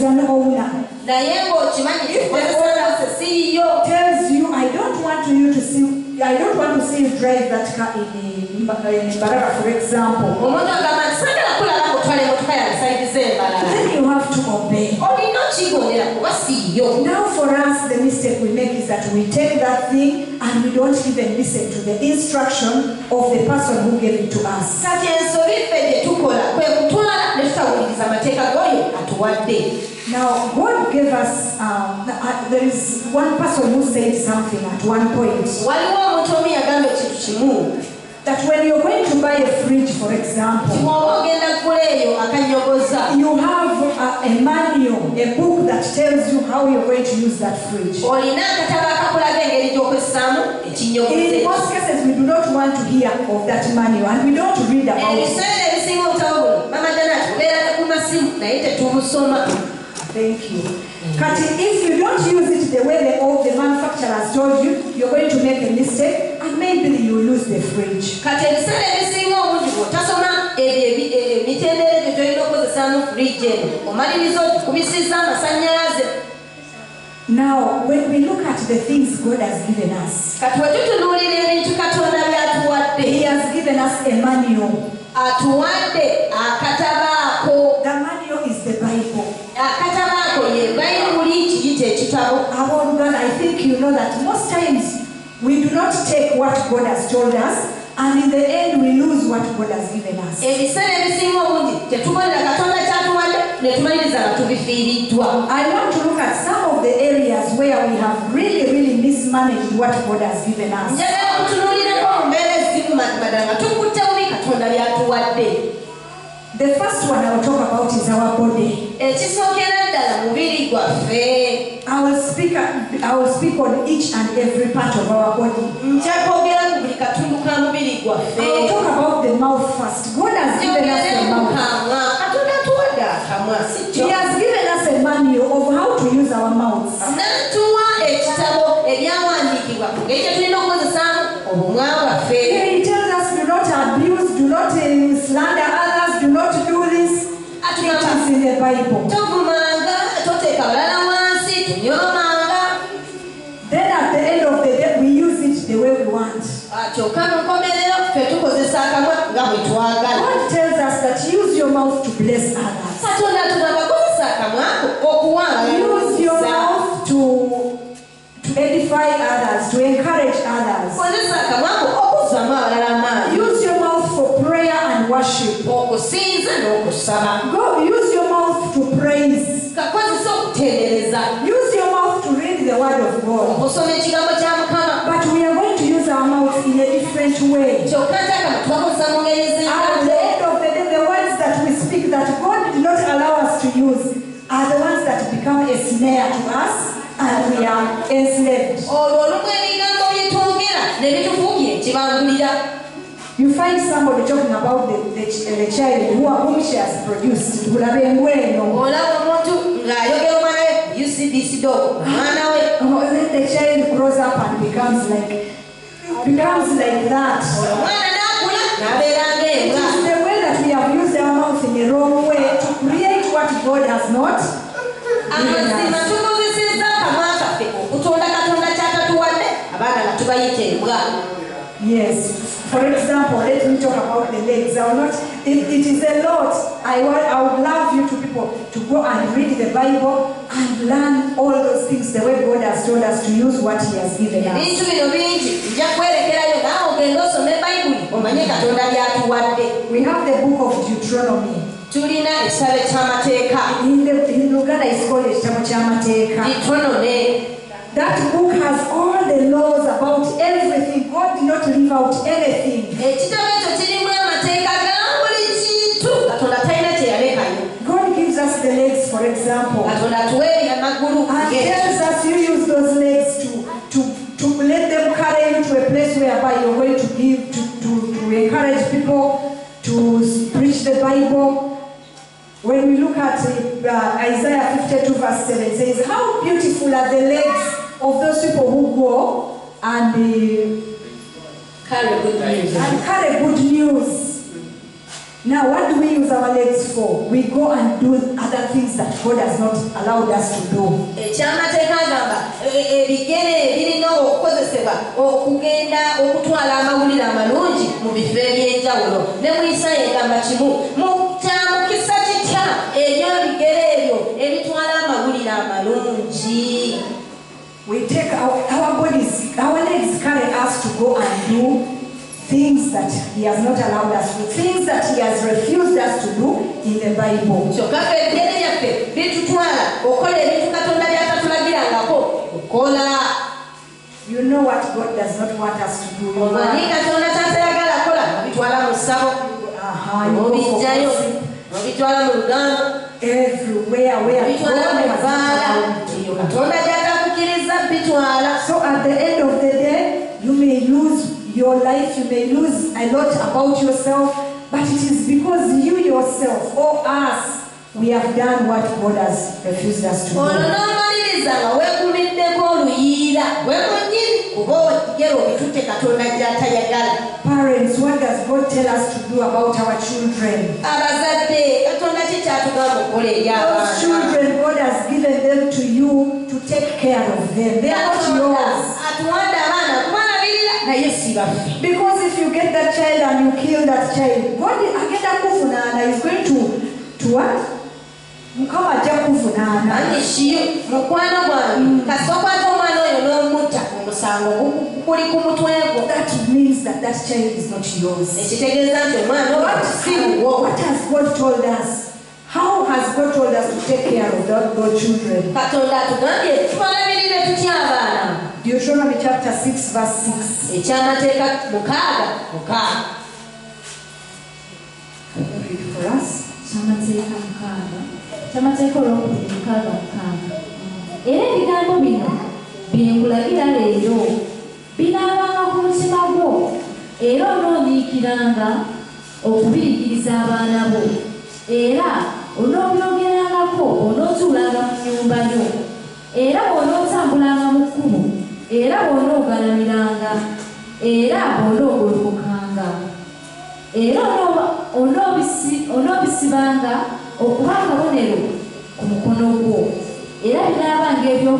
is an owner. If the owner tells you, I don't want to see you drive that car in Baraka, for example, then you have to obey. Now for us, the mistake we make is that we take that thing and we don't even listen to the instruction of the person who gave it to us. Now, God gave us, there is one person who said something at one point, that when you're going to buy a fridge, for example, you have a manual, a book that tells you how you're going to use that fridge. In most cases, we do not want to hear of that manual and we don't read about it. Thank you. If you don't use it the way the manufacturer has told you, you're going to make a mistake and maybe you will lose the fridge. Now, when we look at the things God has given us, He has given us a manual. The manual is the Bible. I think you know that most times we do not take what God has told us, and in the end we lose what God has given us. I want to look at some of the areas where we have really mismanaged what God has given us. The first one I will talk about is our body. I will speak on each and every part of our body. I will talk about the mouth first. God has given us the mouth. He has given us a manual of how to use our mouths. He tells us do not abuse, do not slander others, do not do this. It is in the Bible. Then at the end of the day, we use it the way we want. God tells us that use your mouth to bless others. Use your mouth to edify others, to encourage others. Use your mouth for prayer and worship. Go use your mouth to praise. Use your mouth to read the word of God. But we are going to use our mouth in a different way. At the end of the day, the words that we speak that God did not allow us to use are the ones that become a snare to us and we are enslaved. You find somebody talking about the child whom she has produced. Then the child grows up and becomes like that. It is the way that we have used our mouth in the wrong way to create what God has not given us. Yes. For example, let me talk about the legs. It is a lot. I would love you people to go and read the Bible and learn all those things the way God has told us to use what He has given us. We have the book of Deuteronomy. In Luganda it's called Deuteronomy. That book has all the laws about everything. God did not leave out anything. God gives us the legs, for example, and tells us you use those legs to let them carry you to a place whereby you're going to give, to encourage people, to preach the Bible. When we look at Isaiah 52 verse 7, it says, how beautiful are the legs of those people who go and carry good news. Now, what do we use our legs for? We go and do other things that God has not allowed us to do. Ekyamateeka agamba ebigere birina okukozesebwa okugenda okutwala amawulire amalungi mu bifo eby'enjawulo. Ne mu Isaaya egamba kimu kyamukisa kitya ebyo ebigere ebyo ebitwala amawulire amalungi. We take our bodies, our legs carry us to go and do things that He has not allowed us to, things that He has refused us to do in the Bible. You know what God does not want us to do. Everywhere where so at the end of the day, you may lose your life, you may lose a lot about yourself, but it is because you yourself or us, we have done what God has refused us to do. Parents, what does God tell us to do about our children? Those children, God has given them to you to take care of them. They are not yours. Because if you get that child and you kill that child, God is going to what? That means that child is not yours. What has God told us? How has God told us to take care of those children? Deuteronomy chapter 6 verse 6. Read for us. Era ebigambo bino byengulagira leero binaabanga ku mutima gwo era onoobiikiranga okubiyigiriza abaana bo era onoobyongerangako onootuulanga mu nnyumba yo era bw'onootambulanga mu kkubo era bw'onoogalamiranga era bw'onoogolokokanga era onoobisibanga okuba akabonero ku mukono gwo era binaabanga ebyo